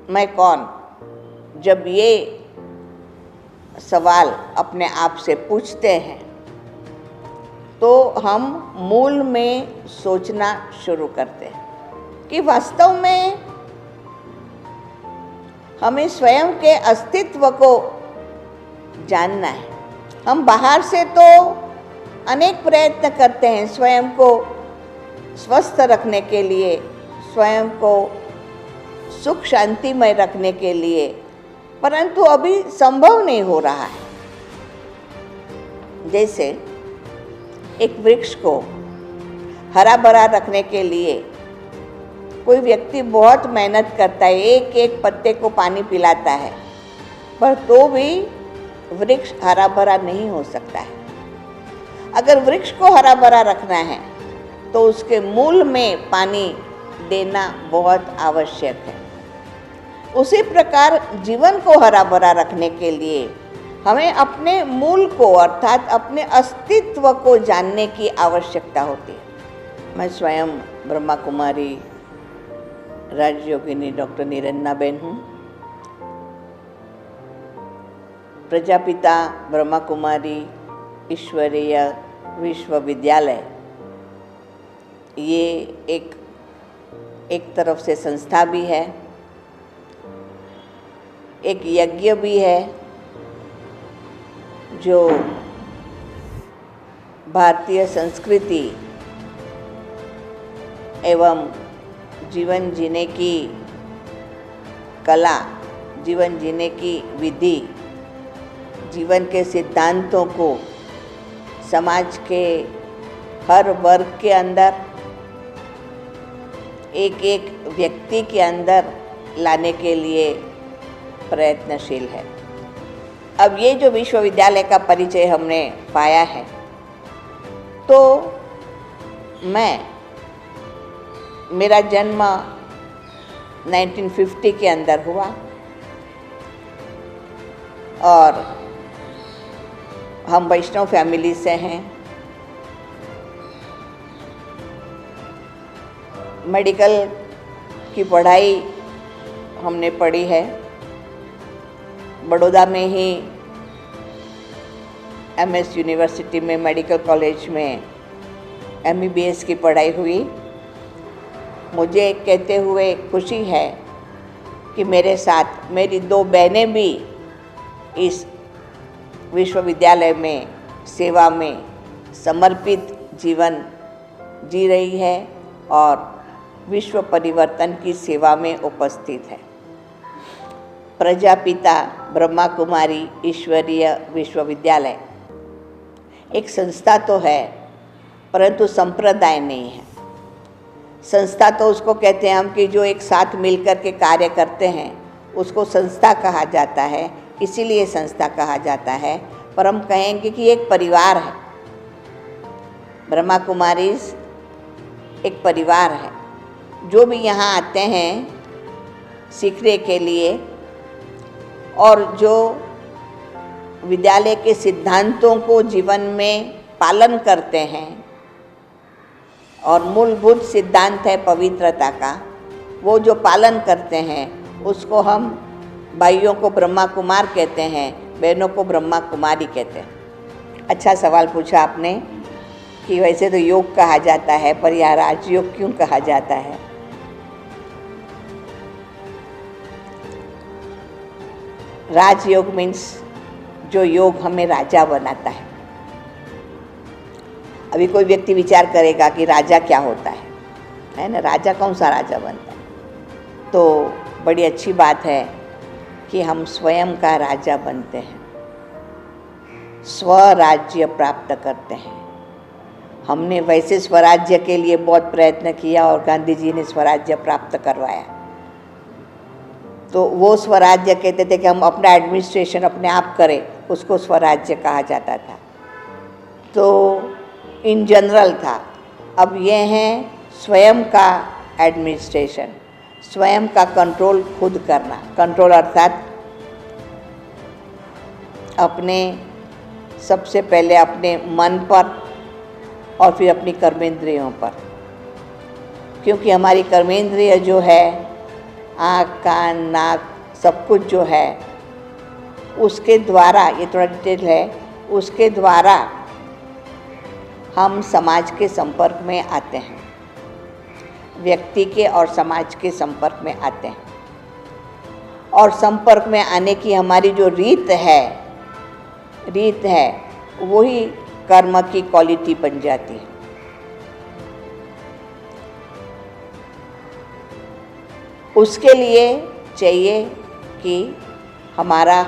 मैं कौन, जब ये सवाल अपने आप से पूछते हैं तो हम मूल में सोचना शुरू करते हैं कि वास्तव में हमें स्वयं के अस्तित्व को जानना है। हम बाहर से तो अनेक प्रयत्न करते हैं स्वयं को स्वस्थ रखने के लिए, स्वयं को सुख शांतिमय रखने के लिए, परंतु अभी संभव नहीं हो रहा है। जैसे एक वृक्ष को हरा भरा रखने के लिए कोई व्यक्ति बहुत मेहनत करता है, एक एक पत्ते को पानी पिलाता है, पर तो भी वृक्ष हरा भरा नहीं हो सकता है। अगर वृक्ष को हरा भरा रखना है तो उसके मूल में पानी देना बहुत आवश्यक है। उसी प्रकार जीवन को हरा भरा रखने के लिए हमें अपने मूल को अर्थात अपने अस्तित्व को जानने की आवश्यकता होती है। मैं स्वयं ब्रह्मा कुमारी राजयोगिनी डॉक्टर निरंजनाबेन हूँ। प्रजापिता ब्रह्मा कुमारी ईश्वरीय विश्वविद्यालय ये एक तरफ से संस्था भी है, एक यज्ञ भी है जो भारतीय संस्कृति एवं जीवन जीने की कला, जीवन जीने की विधि, जीवन के सिद्धांतों को समाज के हर वर्ग के अंदर, एक एक व्यक्ति के अंदर लाने के लिए प्रयत्नशील है। अब ये जो विश्वविद्यालय का परिचय हमने पाया है, तो मेरा जन्म 1950 के अंदर हुआ और हम वैष्णव फैमिली से हैं। मेडिकल की पढ़ाई हमने पढ़ी है बड़ौदा में ही, MS यूनिवर्सिटी में मेडिकल कॉलेज में MBBS की पढ़ाई हुई। मुझे कहते हुए खुशी है कि मेरे साथ मेरी 2 बहनें भी इस विश्वविद्यालय में सेवा में समर्पित जीवन जी रही है और विश्व परिवर्तन की सेवा में उपस्थित है। प्रजापिता ब्रह्मा कुमारी ईश्वरीय विश्वविद्यालय एक संस्था तो है, परंतु संप्रदाय नहीं है। संस्था तो उसको कहते हैं हम कि जो एक साथ मिलकर के कार्य करते हैं उसको संस्था कहा जाता है, इसीलिए संस्था कहा जाता है। पर हम कहेंगे कि एक परिवार है। ब्रह्मा कुमारी एक परिवार है। जो भी यहाँ आते हैं सीखने के लिए और जो विद्यालय के सिद्धांतों को जीवन में पालन करते हैं, और मूलभूत सिद्धांत है पवित्रता का, वो जो पालन करते हैं उसको हम भाइयों को ब्रह्मा कुमार कहते हैं, बहनों को ब्रह्मा कुमारी कहते हैं। अच्छा सवाल पूछा आपने कि वैसे तो योग कहा जाता है, पर यहाँ राजयोग क्यों कहा जाता है? राजयोग मीन्स जो योग हमें राजा बनाता है। अभी कोई व्यक्ति विचार करेगा कि राजा क्या होता है ना, राजा कौन सा राजा बनता है? तो बड़ी अच्छी बात है कि हम स्वयं का राजा बनते हैं, स्वराज्य प्राप्त करते हैं। हमने वैसे स्वराज्य के लिए बहुत प्रयत्न किया और गांधी जी ने स्वराज्य प्राप्त करवाया। तो वो स्वराज्य कहते थे कि हम अपना एडमिनिस्ट्रेशन अपने आप करें, उसको स्वराज्य कहा जाता था। तो इन जनरल था। अब ये है स्वयं का एडमिनिस्ट्रेशन, स्वयं का कंट्रोल खुद करना। कंट्रोल अर्थात अपने सबसे पहले अपने मन पर और फिर अपनी कर्मेंद्रियों पर, क्योंकि हमारी कर्मेंद्रिय जो है आँख, कान, नाक सब कुछ जो है उसके द्वारा, ये थोड़ा डिटेल है, उसके द्वारा हम समाज के संपर्क में आते हैं, व्यक्ति के और समाज के संपर्क में आते हैं। और संपर्क में आने की हमारी जो रीत है वही कर्म की क्वालिटी बन जाती है। उसके लिए चाहिए कि हमारा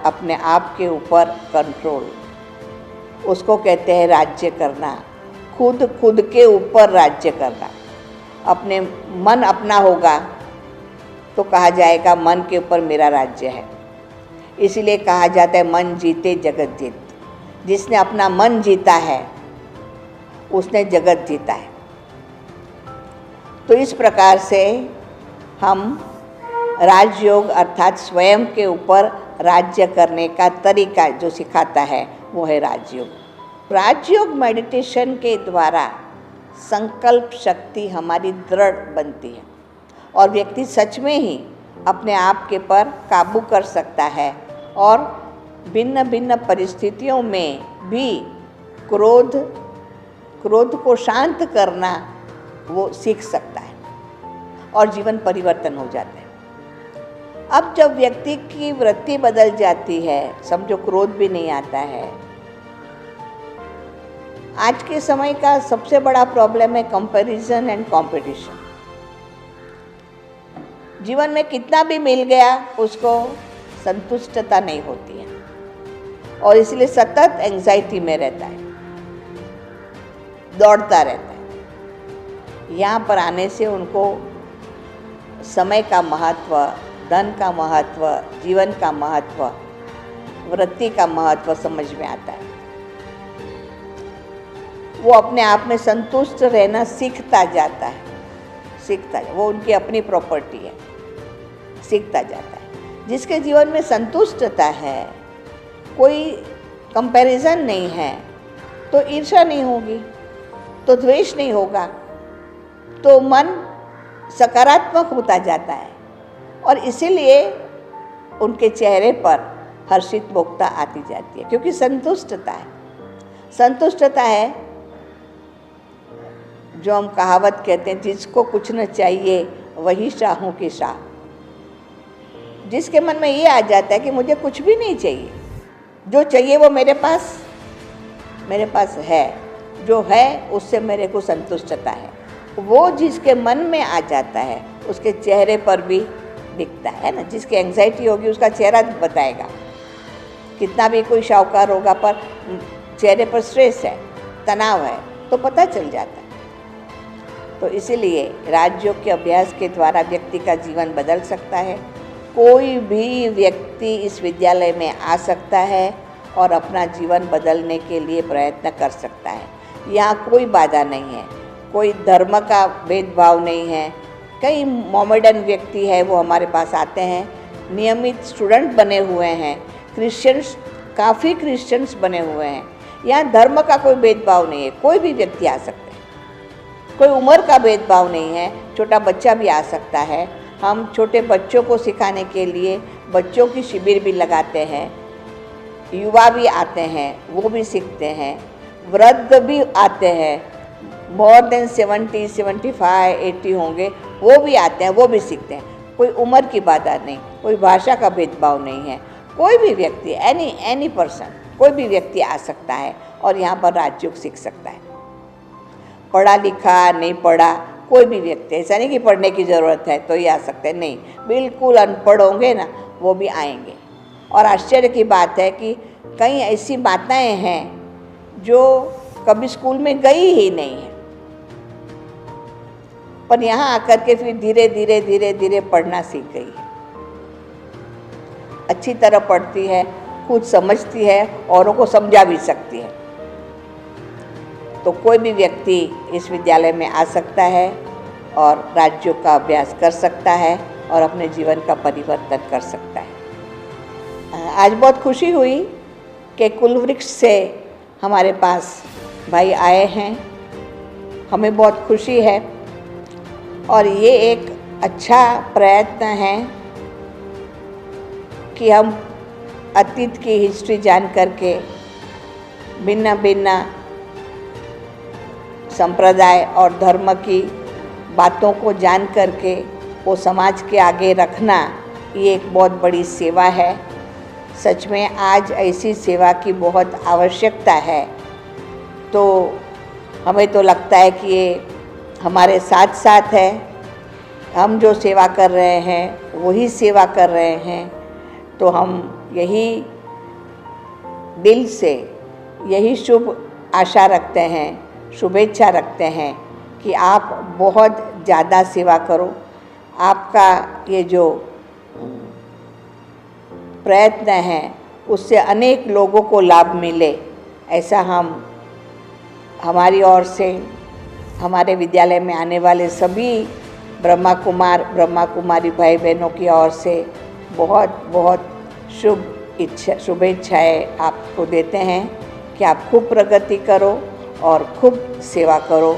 अपने आप के ऊपर कंट्रोल, उसको कहते हैं राज्य करना, खुद के ऊपर राज्य करना। अपने मन अपना होगा तो कहा जाएगा मन के ऊपर मेरा राज्य है। इसीलिए कहा जाता है मन जीते जगत जीत। जिसने अपना मन जीता है उसने जगत जीता है। तो इस प्रकार से हम राजयोग अर्थात स्वयं के ऊपर राज्य करने का तरीका जो सिखाता है वो है राजयोग। राजयोग मेडिटेशन के द्वारा संकल्प शक्ति हमारी दृढ़ बनती है और व्यक्ति सच में ही अपने आप के पर काबू कर सकता है और भिन्न भिन्न परिस्थितियों में भी क्रोध को शांत करना वो सीख सकता है और जीवन परिवर्तन हो जाता है। अब जब व्यक्ति की वृत्ति बदल जाती है, समझो क्रोध भी नहीं आता है। आज के समय का सबसे बड़ा प्रॉब्लम है कंपैरिजन एंड कंपटीशन। जीवन में कितना भी मिल गया उसको संतुष्टता नहीं होती है और इसलिए सतत एंजाइटी में रहता है, दौड़ता रहता है। यहाँ पर आने से उनको समय का महत्व, धन का महत्व, जीवन का महत्व, वृत्ति का महत्व समझ में आता है। वो अपने आप में संतुष्ट रहना सीखता जाता है, वो उनकी अपनी प्रॉपर्टी है, सीखता जाता है। जिसके जीवन में संतुष्टता है, कोई कंपैरिजन नहीं है, तो ईर्ष्या नहीं होगी, तो द्वेष नहीं होगा, तो मन सकारात्मक होता जाता है और इसीलिए उनके चेहरे पर हर्षित मुक्ता आती जाती है, क्योंकि संतुष्टता है जो हम कहावत कहते हैं, जिसको कुछ न चाहिए वही शाहों की शाह। जिसके मन में ये आ जाता है कि मुझे कुछ भी नहीं चाहिए, जो चाहिए वो मेरे पास है, जो है उससे मेरे को संतुष्टता है, वो जिसके मन में आ जाता है उसके चेहरे पर भी दिखता है ना। जिसकी एंग्जाइटी होगी उसका चेहरा बताएगा, कितना भी कोई शाहूकार होगा पर चेहरे पर स्ट्रेस है, तनाव है, तो पता चल जाता है। तो इसीलिए राजयोग के अभ्यास के द्वारा व्यक्ति का जीवन बदल सकता है। कोई भी व्यक्ति इस विद्यालय में आ सकता है और अपना जीवन बदलने के लिए प्रयत्न कर सकता है। यहाँ कोई बाधा नहीं है, कोई धर्म का भेदभाव नहीं है। कई मोमेडन व्यक्ति है वो हमारे पास आते हैं, नियमित स्टूडेंट बने हुए हैं, काफ़ी क्रिश्चियंस बने हुए हैं। यहाँ धर्म का कोई भेदभाव नहीं है, कोई भी व्यक्ति आ सकता है, कोई उम्र का भेदभाव नहीं है, छोटा बच्चा भी आ सकता है। हम छोटे बच्चों को सिखाने के लिए बच्चों की शिविर भी लगाते हैं, युवा भी आते हैं, वो भी सीखते हैं, वृद्ध भी आते हैं, मोर देन 70, 75, 80 होंगे, वो भी आते हैं, वो भी सीखते हैं। कोई उम्र की बाधा नहीं, कोई भाषा का भेदभाव नहीं है, कोई भी व्यक्ति, एनी पर्सन, कोई भी व्यक्ति आ सकता है और यहाँ पर राजयोग सीख सकता है। पढ़ा लिखा नहीं पढ़ा कोई भी व्यक्ति, ऐसा नहीं कि पढ़ने की ज़रूरत है तो ही आ सकते हैं, नहीं, बिल्कुल अनपढ़ होंगे ना वो भी आएंगे। और आश्चर्य की बात है कि कई ऐसी माताएं हैं जो कभी स्कूल में गई ही नहीं है, पर यहाँ आकर के फिर धीरे धीरे पढ़ना सीख गई है, अच्छी तरह पढ़ती है, खुद समझती है, औरों को समझा भी सकती है। तो कोई भी व्यक्ति इस विद्यालय में आ सकता है और राजयोग का अभ्यास कर सकता है और अपने जीवन का परिवर्तन कर सकता है। आज बहुत खुशी हुई कि कुलवृक्ष से हमारे पास भाई आए हैं, हमें बहुत खुशी है और ये एक अच्छा प्रयत्न है कि हम अतीत की हिस्ट्री जान करके भिन्न भिन्न संप्रदाय और धर्म की बातों को जान करके वो समाज के आगे रखना, ये एक बहुत बड़ी सेवा है। सच में आज ऐसी सेवा की बहुत आवश्यकता है। तो हमें तो लगता है कि ये हमारे साथ साथ है, हम जो सेवा कर रहे हैं वही सेवा कर रहे हैं। तो हम यही दिल से यही शुभ आशा रखते हैं, शुभेच्छा रखते हैं कि आप बहुत ज़्यादा सेवा करो। आपका ये जो प्रयत्न है उससे अनेक लोगों को लाभ मिले, ऐसा हम हमारी ओर से, हमारे विद्यालय में आने वाले सभी ब्रह्मा कुमार ब्रह्मा कुमारी भाई बहनों की ओर से बहुत बहुत शुभेच्छाएँ आपको देते हैं कि आप खूब प्रगति करो और खूब सेवा करो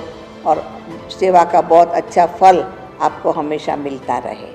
और सेवा का बहुत अच्छा फल आपको हमेशा मिलता रहे।